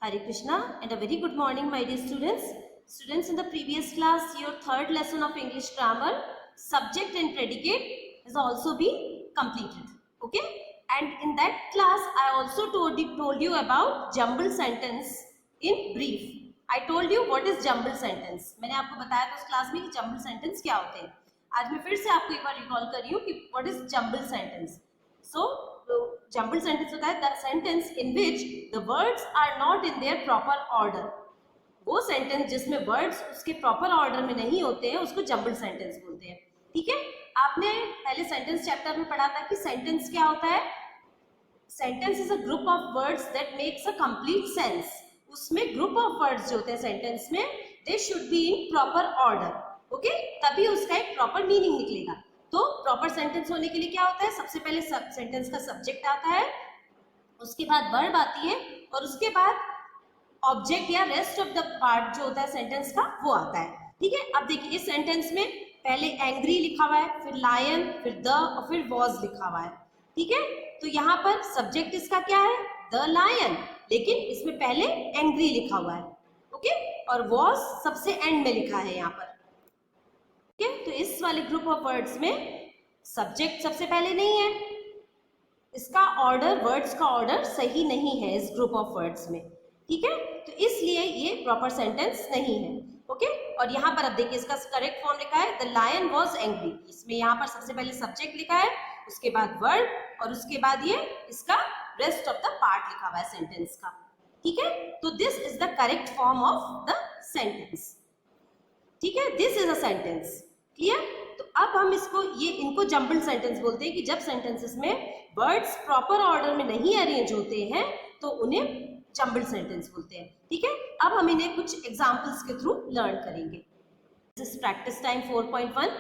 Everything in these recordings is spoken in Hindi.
Hare Krishna and a very good morning, my dear students. Students, in the previous class, your third lesson of English grammar, subject and predicate, has also been completed. Okay? And in that class, I also told you about jumble sentence in brief. I told you what is jumble sentence. मैंने आपको बताया था उस क्लास में कि jumble sentence क्या होते हैं. आज मैं फिर से आपको एक बार रिकॉल कर रही हूँ कि what is jumble sentence. So, jumbled sentence होता है the sentence in which the words are not in their proper order. वो sentence जिसमें words उसके proper order में नहीं होते हैं उसको jumbled sentence बोलते हैं. ठीक है, आपने पहले sentence chapter में पढ़ा था कि sentence क्या होता है. Sentence is a group of words that makes a complete sense. उसमें group of words जो होते हैं sentence में they should be in proper order. Okay? तभी उसका एक proper meaning निकलेगा. तो प्रॉपर सेंटेंस होने के लिए क्या होता है, सबसे पहले सेंटेंस का सब्जेक्ट आता है, उसके बाद वर्ब आती है और उसके बाद ऑब्जेक्ट या रेस्ट ऑफ द पार्ट जो होता है सेंटेंस का वो आता है. ठीक है, अब देखिए इस सेंटेंस में पहले एंग्री लिखा हुआ है, फिर लायन, फिर द और फिर वॉज लिखा हुआ है. ठीक है, तो यहाँ पर सब्जेक्ट इसका क्या है, द लायन, लेकिन इसमें पहले एंग्री लिखा हुआ है. ओके, और वॉज सबसे एंड में लिखा है यहाँ पर. ठीक है, तो इस वाले ग्रुप ऑफ वर्ड्स में सब्जेक्ट सबसे पहले नहीं है, इसका ऑर्डर, वर्ड्स का ऑर्डर सही नहीं है इस ग्रुप ऑफ वर्ड्स में. ठीक है, तो इसलिए ये प्रॉपर सेंटेंस नहीं है. ओके, और यहाँ पर अब देखिए इसका करेक्ट फॉर्म लिखा है द लायन वॉज एंग्री. इसमें यहाँ पर सबसे पहले सब्जेक्ट लिखा है, उसके बाद वर्ड और उसके बाद ये इसका रेस्ट ऑफ द पार्ट लिखा हुआ है सेंटेंस का. ठीक है, तो this is the correct form of the sentence. ठीक है, this is a sentence. Clear? तो अब हम इनको जम्बल्ड सेंटेंस बोलते हैं कि जब सेंटेंसेस में वर्ड्स प्रॉपर ऑर्डर में नहीं अरेंज होते हैं तो उन्हें जम्बल्ड सेंटेंस बोलते हैं. ठीक है, अब हम इन्हें कुछ एग्जांपल्स के थ्रू लर्न करेंगे. This is practice time 4.1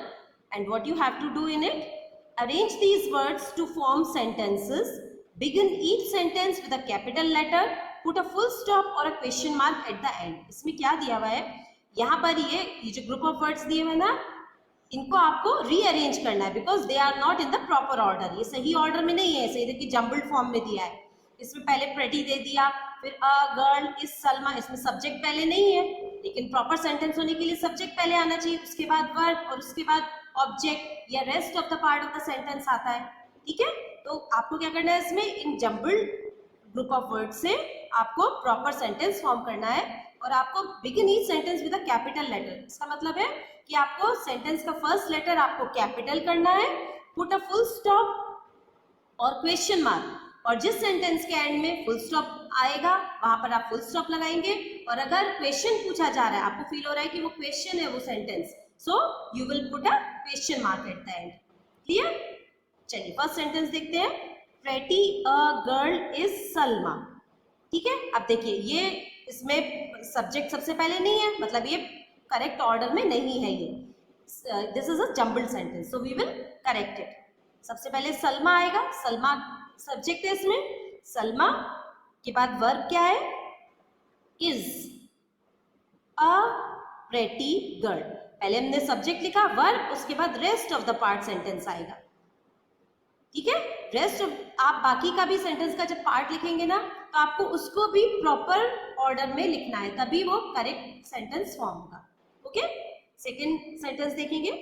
and what you have to do in it, arrange these words to form sentences. Begin each sentence with a capital letter, put a full stop और a question mark at the end. इसमें क्या दिया हुआ है, यहाँ पर ये जो ग्रुप ऑफ वर्ड्स दिए हुए ना, इनको आपको रीअरेंज करना है because they are not in the proper order. ये सही ऑर्डर में नहीं है, सही देखिए जम्बल्ड फॉर्म में दिया है. इसमें पहले प्रेटी दे दिया, फिर अ गर्ल इज सलमा. इसमें सब्जेक्ट पहले नहीं है, लेकिन प्रॉपर सेंटेंस होने के लिए सब्जेक्ट पहले आना चाहिए, उसके बाद वर्ब और उसके बाद ऑब्जेक्ट या rest of the part of the sentence आता है. ठीक है, तो आपको क्या करना है, इसमें in jumbled group of word से आपको प्रॉपर सेंटेंस फॉर्म करना है. और आपको begin each sentence with a capital letter. इसका मतलब है कि आपको सेंटेंस का फर्स्ट लेटर आपको कैपिटल करना है, पुट अ फुल स्टॉप और क्वेश्चन मार्क. और जिस सेंटेंस के एंड में फुल स्टॉप आएगा वहां पर आप फुल स्टॉप लगाएंगे. और अगर क्वेश्चन पूछा जा रहा है, आपको फील हो रहा है कि वो क्वेश्चन है वो sentence, so you will put a question mark at the and. Clear? चलिए फर्स्ट सेंटेंस देखते हैं. Pretty a girl is Salma. ठीक है, अब देखिए ये इसमें सब्जेक्ट सबसे पहले नहीं है, मतलब ये करेक्ट ऑर्डर में नहीं है. ये this is a jumbled sentence, so we will correct it. सबसे पहले सलमा आएगा, सलमा सब्जेक्ट है इसमें, सलमा के बाद वर्ब क्या है, इज अ प्रेटी गर्ल. पहले हमने सब्जेक्ट लिखा, वर्ब, उसके बाद rest of the part sentence आएगा. ठीक है, रेस्ट आप बाकी का भी सेंटेंस का जब पार्ट लिखेंगे ना तो आपको उसको भी प्रॉपर ऑर्डर में लिखना है, तभी वो करेक्ट सेंटेंस फॉर्म होगा. ओके, सेकंड सेंटेंस देखेंगे.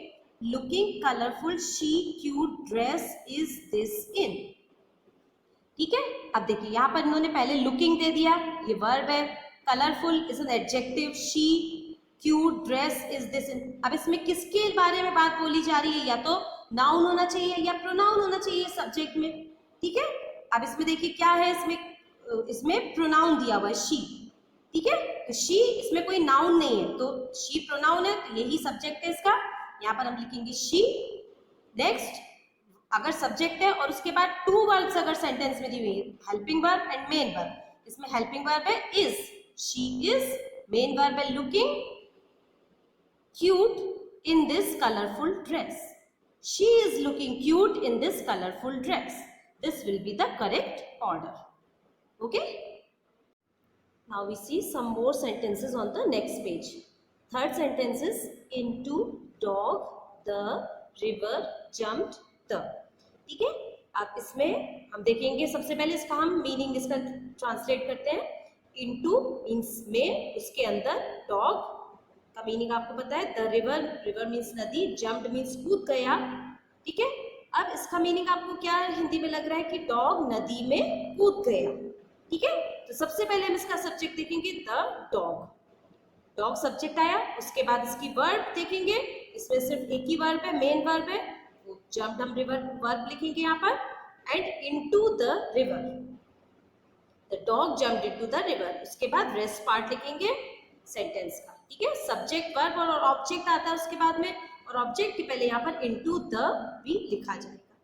Looking colourful she cute dress is this in. ठीक है, अब देखिए यहाँ पर इन्होंने पहले लुकिंग दे दिया, ये वर्ब है. Colourful is an adjective, she cute dress is this in. अब इसमें किसके बारे में बात बोली जा रही है, या तो नाउन होना चाहिए या प्रोनाउन होना चाहिए सब्जेक्ट में. ठीक है, अब इसमें देखिए क्या है, इसमें प्रोनाउन दिया हुआ है शी. ठीक है, तो शी इसमें कोई नाउन नहीं है, तो शी प्रोनाउन है, तो यही सब्जेक्ट है इसका. यहाँ पर हम लिखेंगे शी. नेक्स्ट, अगर सब्जेक्ट है और उसके बाद टू वर्ड्स अगर सेंटेंस में दी हुई है, helping verb and main verb. इसमें हेल्पिंग वर्ब है is, she is. Main verb है looking cute in this colourful dress. She is looking cute in this colorful dress. This will be the correct order. Okay? Now we see some more sentences on the next page. Third sentence is into dog the river jumped the. ठीक है, अब इसमें हम देखेंगे सबसे पहले इसका हम मीनिंग इसका ट्रांसलेट करते हैं. into means में, उसके अंदर dog का मीनिंग आपको पता है, द रिवर, रिवर मीन्स नदी, जम्प्ड मीन्स कूद गया, ठीक है। अब इसका मीनिंग आपको क्या हिंदी में लग रहा है कि डॉग नदी में कूद गया, ठीक है। तो सबसे पहले हम इसका सब्जेक्ट देखेंगे द डॉग, डॉग सब्जेक्ट आया, उसके बाद इसकी वर्ब देखेंगे, इसमें सिर्फ एक ही वर्ब है, मेन वर्ब है, वो जम्प्ड हम रिवर वर्ब लिखेंगे यहाँ पर, and into the river, the dog jumped into the river, उसके बाद रेस्ट पार्ट लिखेंगे सेंटेंस का, ठीक है। सब्जेक्ट वर्ब और ऑब्जेक्ट आता है उसके बाद में, और ऑब्जेक्ट के पहले यहाँ पर इनटू द भी लिखा जाएगा,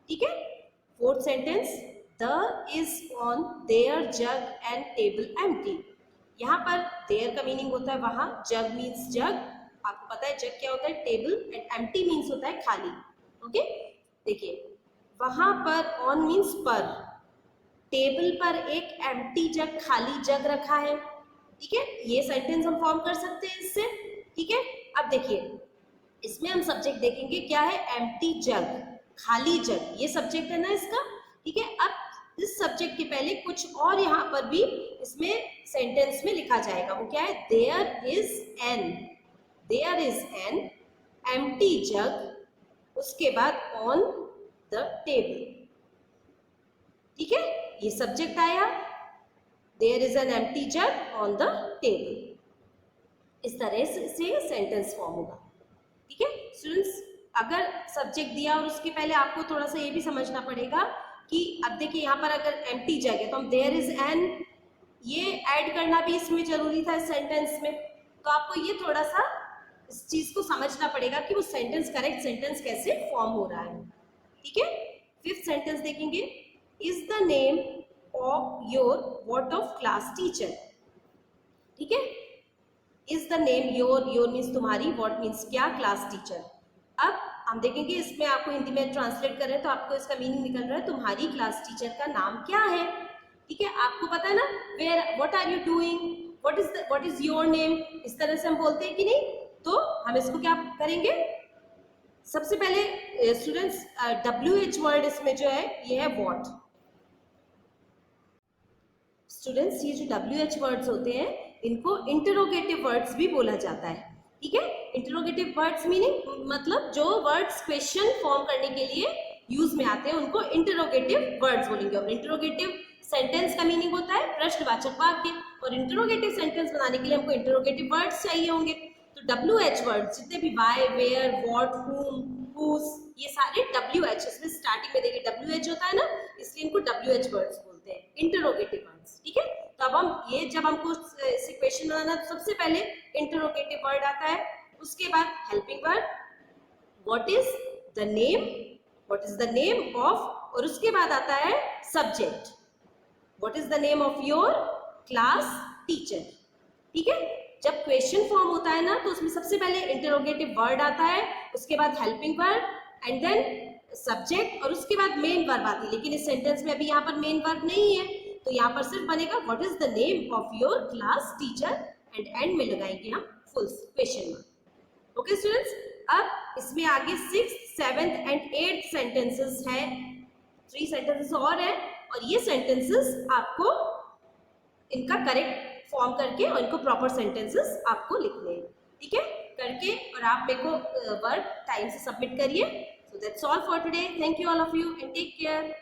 ठीक है। Fourth sentence, the is on their jug and table empty, यहाँ पर देयर का मीनिंग होता है वहां, जग मीन्स जग, आपको पता है जग क्या होता है, टेबल, एंड एम्प्टी मीन्स होता है खाली, ओके। देखिए वहां पर, ऑन मीन्स पर, टेबल पर एक एम्प्टी जग, खाली जग रखा है, ठीक है। ये सेंटेंस हम फॉर्म कर सकते हैं इससे, ठीक है। अब देखिए इसमें हम सब्जेक्ट देखेंगे क्या है, एम्प्टी जग, खाली जग, ये सब्जेक्ट है ना इसका, ठीक है। अब इस सब्जेक्ट के पहले कुछ और यहाँ पर भी इसमें सेंटेंस में लिखा जाएगा, वो क्या है, देयर इज एन एम्प्टी जग, उसके बाद ऑन द टेबल, ठीक है। ये सब्जेक्ट आया, there is an empty jug on the table, इस तरह से सेंटेंस फॉर्म होगा, ठीक है। स्टूडेंट्स अगर सब्जेक्ट दिया और उसके पहले आपको थोड़ा सा ये भी समझना पड़ेगा कि अब देखिए यहाँ पर अगर एम्प्टी जग है तो हम देयर इज एन, ये ऐड करना भी इसमें जरूरी था इस सेंटेंस में, तो आपको ये थोड़ा सा इस चीज को समझना पड़ेगा कि वो सेंटेंस, करेक्ट सेंटेंस कैसे फॉर्म हो रहा है, ठीक है। फिफ्थ सेंटेंस देखेंगे, is the name of your what of class teacher, ठीक है। Is the name your, your means तुम्हारी, व्हाट मीन्स क्या, क्लास टीचर। अब हम देखेंगे इसमें आपको हिंदी में ट्रांसलेट कर रहे हैं तो आपको इसका मीनिंग निकल रहा है तुम्हारी क्लास टीचर का नाम क्या है, ठीक है। आपको पता है ना, where, what are you doing, what is your name, इस तरह से हम बोलते हैं कि नहीं, तो हम इसको क्या करेंगे, सबसे पहले स्टूडेंट्स WH वर्ड इसमें जो है ये है व्हाट। स्टूडेंट्स ये जो WH वर्ड्स होते हैं इनको इंटरोगेटिव वर्ड्स भी बोला जाता है, ठीक है। इंटरोगेटिव वर्ड्स मीनिंग मतलब जो वर्ड्स क्वेश्चन फॉर्म करने के लिए यूज में आते हैं उनको इंटरोगेटिव वर्ड्स बोलेंगे, और इंटरोगेटिव सेंटेंस का मीनिंग होता है प्रश्नवाचक वाक्य, और इंटरोगेटिव सेंटेंस बनाने के लिए हमको इंटरोगेटिव वर्ड्स चाहिए होंगे, तो WH वर्ड्स जितने भी वाई, वेयर, व्हाट, हुम, हुज, ये सारे WH, इसमें स्टार्टिंग में देखिए WH होता है ना, इसलिए इनको WH वर्ड्स बोलते हैं, इंटरोगेटिव वर्ड्स, ठीक है। तो अब हम ये जब हमको क्वेश्चन बनाना तो सबसे पहले इंटरोगेटिव वर्ड आता है, उसके बाद helping word, what is the name, what is the name of, और उसके बाद आता है subject, what is the name of your class teacher, ठीक है। जब क्वेश्चन फॉर्म होता है ना तो उसमें सबसे पहले इंटरोगेटिव वर्ड आता है, उसके बाद helping word and then subject, और उसके बाद मेन वर्ब आती है, लेकिन इस सेंटेंस में अभी यहाँ पर मेन वर्ब नहीं है, तो यहाँ पर सिर्फ बनेगा what is the name of your class teacher, and में लगाएंगे हम full question mark, okay students. अब इसमें आगे 6th, 7th and 8th sentences है, 3 सेंटेंसेस और है, और ये सेंटेंसेस आपको इनका करेक्ट फॉर्म करके और इनको प्रॉपर सेंटेंसेस आपको लिखने हैं, ठीक है। करके और आप मेरे को वर्क टाइम से सबमिट करिए। So that's all for today, thank you all of you and take care.